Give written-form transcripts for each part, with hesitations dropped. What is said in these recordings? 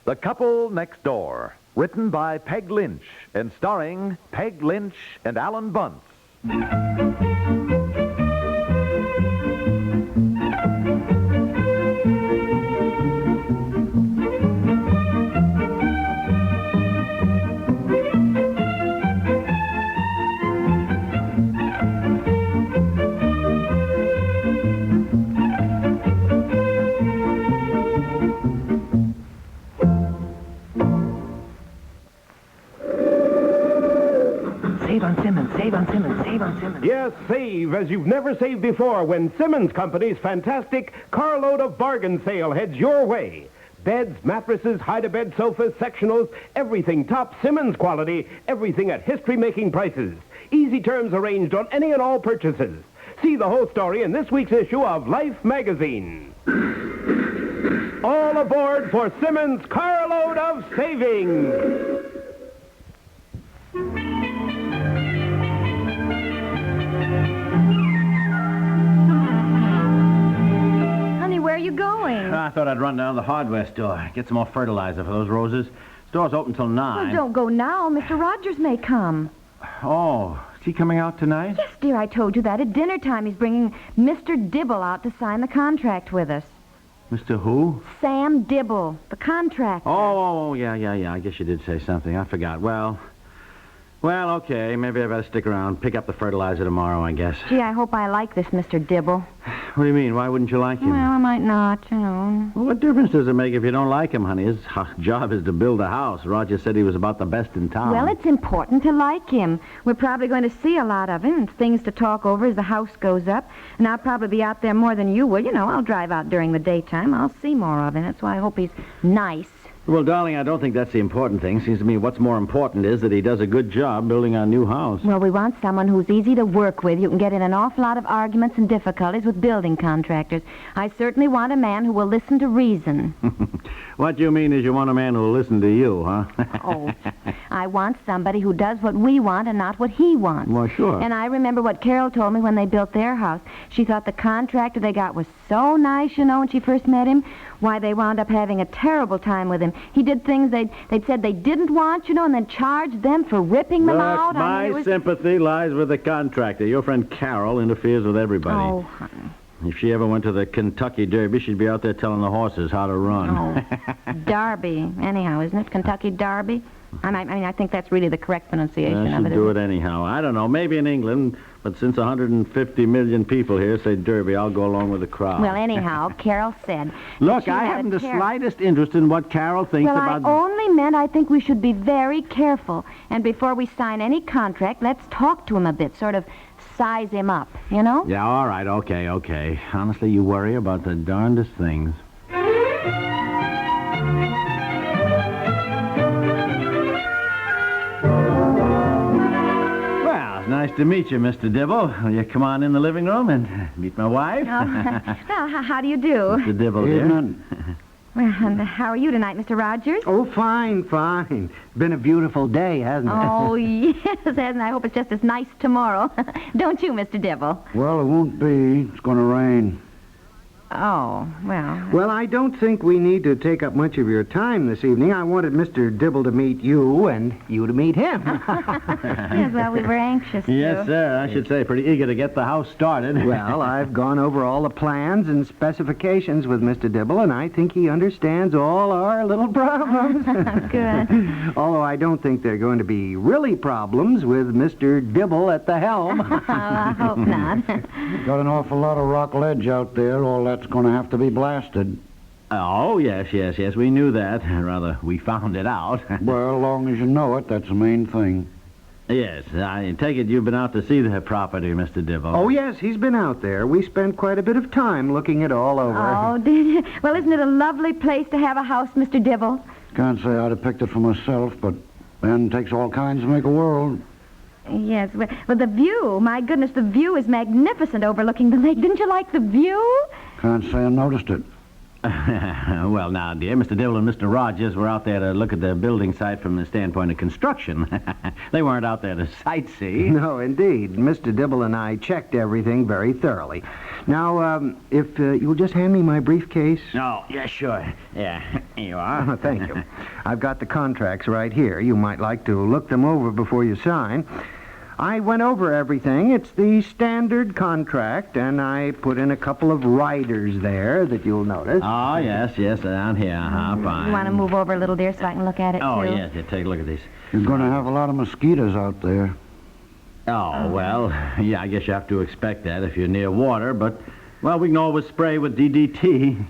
The Couple Next Door, written by Peg Lynch and starring Peg Lynch and Alan Bunce. Save on Simmons. Yes, save as you've never saved before when Simmons Company's fantastic carload of bargain sale heads your way. Beds, mattresses, hide-a-bed sofas, sectionals, everything top Simmons quality, everything at history-making prices. Easy terms arranged on any and all purchases. See the whole story in this week's issue of Life magazine. All aboard for Simmons' carload of savings. Where are you going? I thought I'd run down to the hardware store, get some more fertilizer for those roses. Store's open till 9. Well, don't go now. Mr. Rogers may come. Oh, is he coming out tonight? Yes, dear, I told you that. At dinner time, he's bringing Mr. Dibble out to sign the contract with us. Mr. who? Sam Dibble, the contractor. Oh, yeah. I guess you did say something. I forgot. Well, okay. Maybe I better stick around. Pick up the fertilizer tomorrow, I guess. Gee, I hope I like this Mr. Dibble. What do you mean? Why wouldn't you like him? Well, I might not, you know. Well, what difference does it make if you don't like him, honey? His job is to build a house. Roger said he was about the best in town. Well, it's important to like him. We're probably going to see a lot of him and things to talk over as the house goes up. And I'll probably be out there more than you will. You know, I'll drive out during the daytime. I'll see more of him. That's why I hope he's nice. Well, darling, I don't think that's the important thing. Seems to me what's more important is that he does a good job building our new house. Well, we want someone who's easy to work with. You can get in an awful lot of arguments and difficulties with building contractors. I certainly want a man who will listen to reason. What you mean is you want a man who will listen to you, huh? Oh, I want somebody who does what we want and not what he wants. Well, sure. And I remember what Carol told me when they built their house. She thought the contractor they got was so nice, you know, when she first met him. Why, they wound up having a terrible time with him. He did things they'd said they didn't want, you know, and then charged them for ripping them out. My sympathy lies with the contractor. Your friend Carol interferes with everybody. Oh, honey. If she ever went to the Kentucky Derby, she'd be out there telling the horses how to run. Oh, Derby. Anyhow, isn't it? Kentucky Derby? I mean, I think that's really the correct pronunciation of it. Do it anyhow. I don't know. Maybe in England, but since 150 million people here say Derby, I'll go along with the crowd. Well, anyhow, Carol said... Look, I haven't the slightest interest in what Carol thinks about... Well, I only meant I think we should be very careful. And before we sign any contract, let's talk to him a bit, sort of size him up, you know? Yeah, all right, okay. Honestly, you worry about the darndest things. Nice to meet you, Mr. Dibble. Will you come on in the living room and meet my wife? Well, how do you do? Mr. Dibble, dear. Well, and how are you tonight, Mr. Rogers? Oh, fine. Been a beautiful day, hasn't it? Oh, yes, hasn't. I hope it's just as nice tomorrow. Don't you, Mr. Dibble? Well, it won't be. It's going to rain. Oh, well... Well, I don't think we need to take up much of your time this evening. I wanted Mr. Dibble to meet you and you to meet him. Yes, well, we were anxious to. Yes, sir. I should say pretty eager to get the house started. Well, I've gone over all the plans and specifications with Mr. Dibble, and I think he understands all our little problems. Good. Although I don't think there are going to be really problems with Mr. Dibble at the helm. I hope not. Got an awful lot of rock ledge out there. All that's going to have to be blasted. Oh, yes. We knew that. Rather, we found it out. Well, as long as you know it, that's the main thing. Yes, I take it you've been out to see the property, Mr. Dibble. Oh, yes, he's been out there. We spent quite a bit of time looking it all over. Oh, did you? Well, isn't it a lovely place to have a house, Mr. Dibble? Can't say I'd have picked it for myself, but then it takes all kinds to make a world. Yes, well, the view, my goodness, the view is magnificent overlooking the lake. Didn't you like the view? Can't say I noticed it. Well, now, dear, Mr. Dibble and Mr. Rogers were out there to look at the building site from the standpoint of construction. They weren't out there to sightsee. No, indeed. Mr. Dibble and I checked everything very thoroughly. Now, if you'll just hand me my briefcase. Oh, yeah, sure. Yeah, here you are. Thank you. I've got the contracts right here. You might like to look them over before you sign. I went over everything. It's the standard contract, and I put in a couple of riders there that you'll notice. Oh, yes, down here. Fine. You want to move over a little, dear, so I can look at it, Oh, too? yes, take a look at these. You're going to have a lot of mosquitoes out there. Oh, well, yeah, I guess you have to expect that if you're near water, but, well, we can always spray with DDT,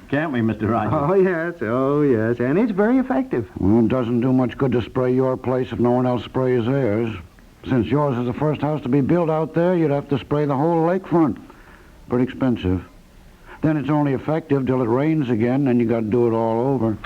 can't we, Mr. Rogers? Oh, yes, and it's very effective. Well, it doesn't do much good to spray your place if no one else sprays theirs. Since yours is the first house to be built out there, you'd have to spray the whole lakefront. Pretty expensive. Then it's only effective till it rains again, and you got to do it all over.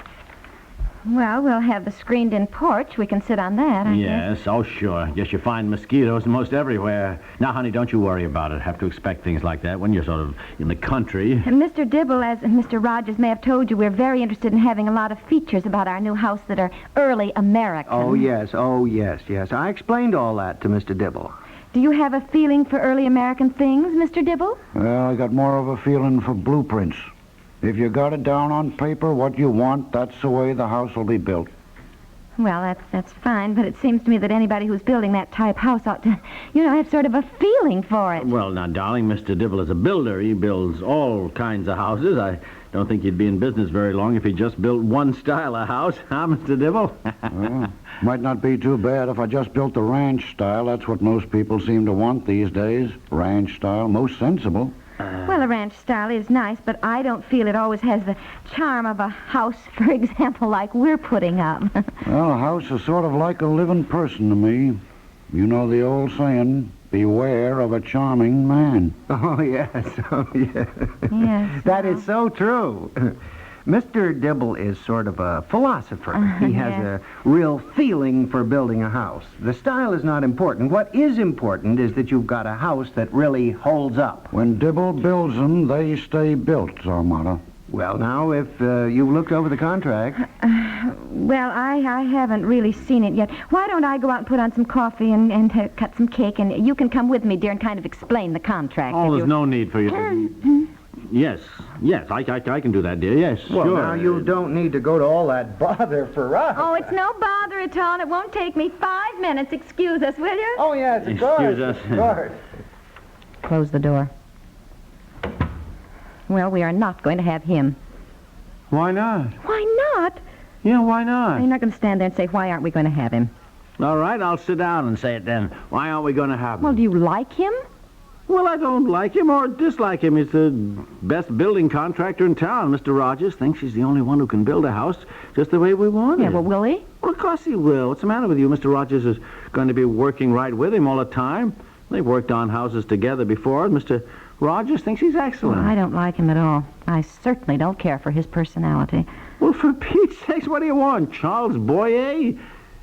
Well, we'll have the screened-in porch. We can sit on that, I guess. Yes, oh, sure. Guess you find mosquitoes most everywhere. Now, honey, don't you worry about it. Have to expect things like that when you're sort of in the country. And Mr. Dibble, as Mr. Rogers may have told you, we're very interested in having a lot of features about our new house that are early American. Oh, yes. I explained all that to Mr. Dibble. Do you have a feeling for early American things, Mr. Dibble? Well, I got more of a feeling for blueprints. If you got it down on paper what you want, that's the way the house will be built. Well, that's fine, but it seems to me that anybody who's building that type house ought to, have sort of a feeling for it. Well, now, darling, Mr. Dibble is a builder. He builds all kinds of houses. I don't think he'd be in business very long if he just built one style of house, huh, Mr. Dibble? Well, might not be too bad if I just built the ranch style. That's what most people seem to want these days. Ranch style, most sensible. Well, a ranch style is nice, but I don't feel it always has the charm of a house, for example, like we're putting up. Well, a house is sort of like a living person to me. You know the old saying, beware of a charming man. Oh, yes. Yes. That is so true. Mr. Dibble is sort of a philosopher. He has yes. a real feeling for building a house. The style is not important. What is important is that you've got a house that really holds up. When Dibble builds them, they stay built, our motto. Well, now, if you've looked over the contract... Well, I haven't really seen it yet. Why don't I go out and put on some coffee and cut some cake, and you can come with me, dear, and kind of explain the contract. Oh, there's no need for you to... Yes, I can do that, dear. Yes, Well, sure. now, you don't need to go to all that bother for us. Oh, it's no bother at all. It won't take me 5 minutes. Excuse us, will you? Oh, yes, of course. Excuse us. Of course. Close the door. Well, we are not going to have him. Why not? Why not? Yeah, why not? You're not going to stand there and say, why aren't we going to have him? All right, I'll sit down and say it then. Why aren't we going to have him? Well, do you like him? Well, I don't like him or dislike him. He's the best building contractor in town. Mr. Rogers thinks he's the only one who can build a house just the way we want it. Yeah, well, will he? Well, of course he will. What's the matter with you? Mr. Rogers is going to be working right with him all the time. They've worked on houses together before. Mr. Rogers thinks he's excellent. Well, I don't like him at all. I certainly don't care for his personality. Well, for Pete's sakes, what do you want? Charles Boyer?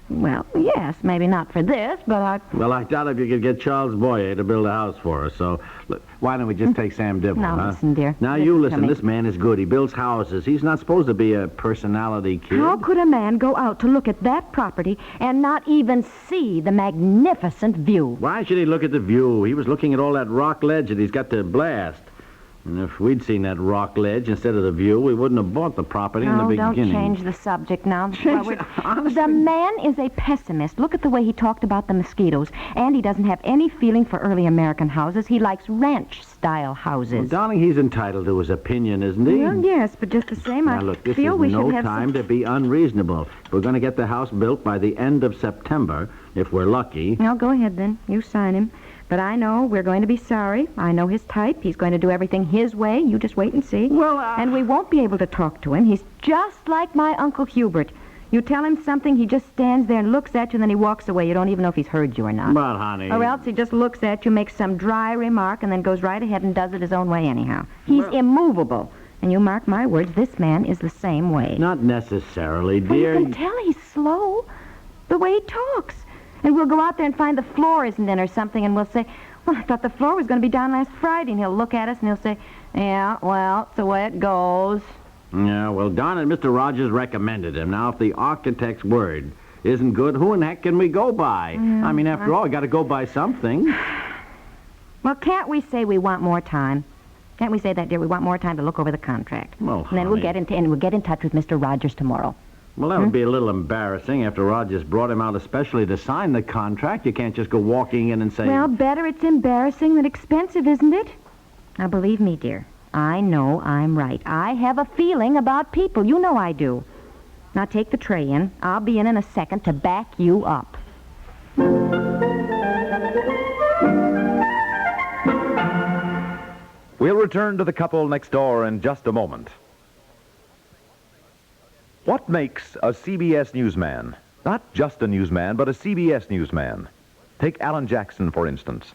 Well, yes, maybe not for this, but Well, I doubt if you could get Charles Boyer to build a house for us, so look, why don't we just take Sam Dibble, Now, huh? listen, dear. Now, Listen you to listen. me. This man is good. He builds houses. He's not supposed to be a personality kid. How could a man go out to look at that property and not even see the magnificent view? Why should he look at the view? He was looking at all that rock ledge that he's got to blast. And if we'd seen that rock ledge instead of the view, we wouldn't have bought the property in the beginning. Don't change the subject now. Honestly? The man is a pessimist. Look at the way he talked about the mosquitoes. And he doesn't have any feeling for early American houses. He likes ranch-style houses. Well, darling, he's entitled to his opinion, isn't he? Well, yes, but just the same, Now, I look, this feel is we no should have time to be unreasonable. We're going to get the house built by the end of September, if we're lucky. Well, go ahead, then. You sign him. But I know we're going to be sorry. I know his type. He's going to do everything his way. You just wait and see. Well, And we won't be able to talk to him. He's just like my Uncle Hubert. You tell him something, he just stands there and looks at you, and then he walks away. You don't even know if he's heard you or not. But, honey... Or else he just looks at you, makes some dry remark, and then goes right ahead and does it his own way anyhow. He's immovable. And you mark my words, this man is the same way. Not necessarily, Well, dear. you can tell he's slow. The way he talks. And we'll go out there and find the floor isn't in or something, and we'll say, well, I thought the floor was going to be down last Friday. And he'll look at us and he'll say, yeah, well, it's the way it goes. Yeah, well, darn it, Mr. Rogers recommended him. Now, if the architect's word isn't good, who in the heck can we go by? I mean, after all, we got to go by something. Well, can't we say we want more time? Can't we say that, dear? We want more time to look over the contract. Well, and then we'll get in touch with Mr. Rogers tomorrow. Well, that would be a little embarrassing after Rogers brought him out especially to sign the contract. You can't just go walking in and say... Well, better it's embarrassing than expensive, isn't it? Now, believe me, dear, I know I'm right. I have a feeling about people. You know I do. Now, take the tray in. I'll be in a second to back you up. We'll return to the couple next door in just a moment. What makes a CBS newsman? Not just a newsman, but a CBS newsman. Take Alan Jackson, for instance.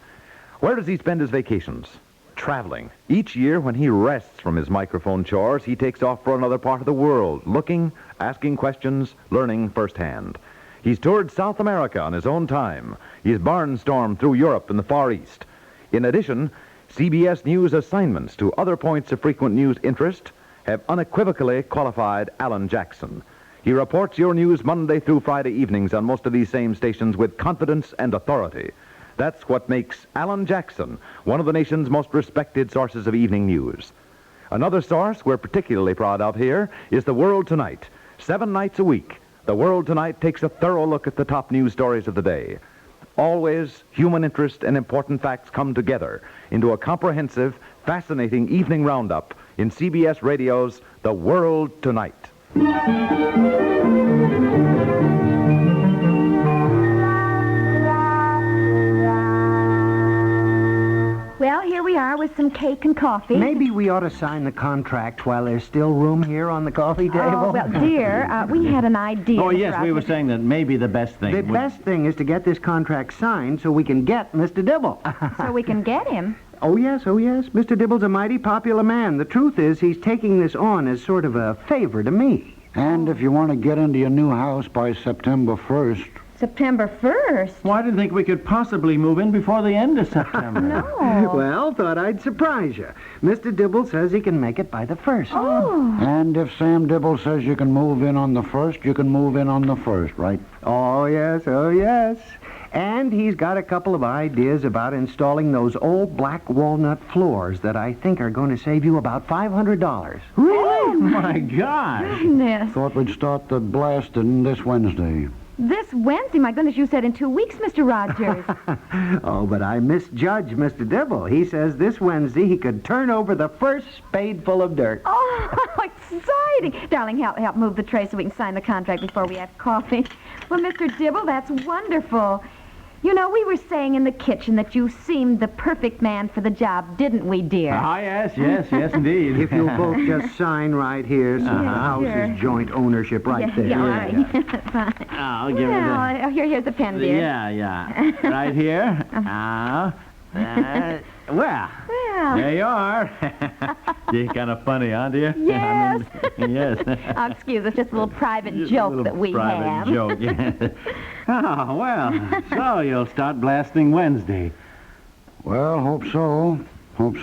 Where does he spend his vacations? Traveling. Each year, when he rests from his microphone chores, he takes off for another part of the world, looking, asking questions, learning firsthand. He's toured South America on his own time. He's barnstormed through Europe and the Far East. In addition, CBS News assignments to other points of frequent news interest have unequivocally qualified Alan Jackson. He reports your news Monday through Friday evenings on most of these same stations with confidence and authority. That's what makes Alan Jackson one of the nation's most respected sources of evening news. Another source we're particularly proud of here is The World Tonight. 7 nights a week, The World Tonight takes a thorough look at the top news stories of the day. Always, human interest and important facts come together into a comprehensive, fascinating evening roundup in CBS Radio's The World Tonight. Well, here we are with some cake and coffee. Maybe we ought to sign the contract while there's still room here on the coffee table. Oh, well, dear, we had an idea. Oh, yes, Mr. we were Rogers. saying that maybe the best thing... The best thing is to get this contract signed so we can get Mr. Dibble. So we can get him. Oh, yes. Mr. Dibble's a mighty popular man. The truth is he's taking this on as sort of a favor to me. And if you want to get into your new house by September 1st... September 1st? Well, I didn't think we could possibly move in before the end of September. No. Well, thought I'd surprise you. Mr. Dibble says he can make it by the 1st. Oh. And if Sam Dibble says you can move in on the 1st, you can move in on the 1st, right? Oh, yes. And he's got a couple of ideas about installing those old black walnut floors that I think are going to save you about $500. Really? Oh, my gosh. Goodness. Thought we'd start the blasting this Wednesday. This Wednesday? My goodness, you said in 2 weeks, Mr. Rogers. Oh, but I misjudged Mr. Dibble. He says this Wednesday he could turn over the first spadeful of dirt. Oh, exciting. Darling, help move the tray so we can sign the contract before we have coffee. Well, Mr. Dibble, that's wonderful. You know, we were saying in the kitchen that you seemed the perfect man for the job, didn't we, dear? Ah, yes, indeed. If you'll both just sign right here, since the house sure. is joint ownership right there. Yeah, all right. Fine. I'll give Well, here's a pen, dear. Yeah. Right here. Well, there you are. You're kind of funny, aren't you? Yes. Yes. Oh, excuse us, just a little private Just joke a little that we private have. joke, yeah. Oh, well, so you'll start blasting Wednesday. Well, hope so. Of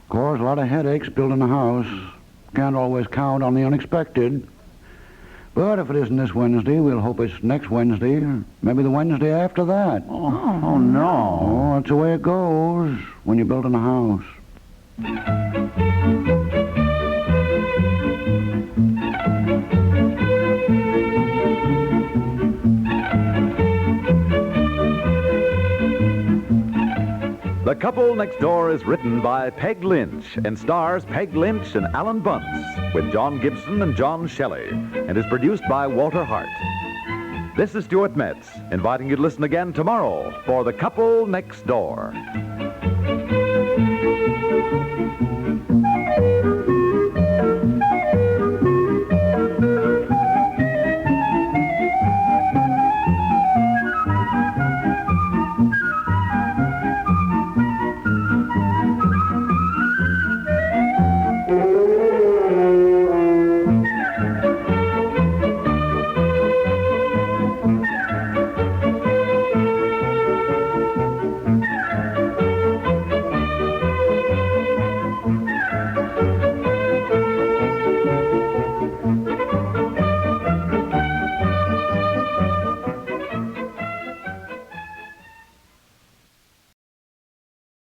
course, a lot of headaches building a house. Can't always count on the unexpected. But if it isn't this Wednesday, we'll hope it's next Wednesday, or maybe the Wednesday after that. Oh, no. Oh, that's the way it goes when you're building a house. The Couple Next Door is written by Peg Lynch and stars Peg Lynch and Alan Bunce with John Gibson and John Shelley and is produced by Walter Hart. This is Stuart Metz inviting you to listen again tomorrow for The Couple Next Door.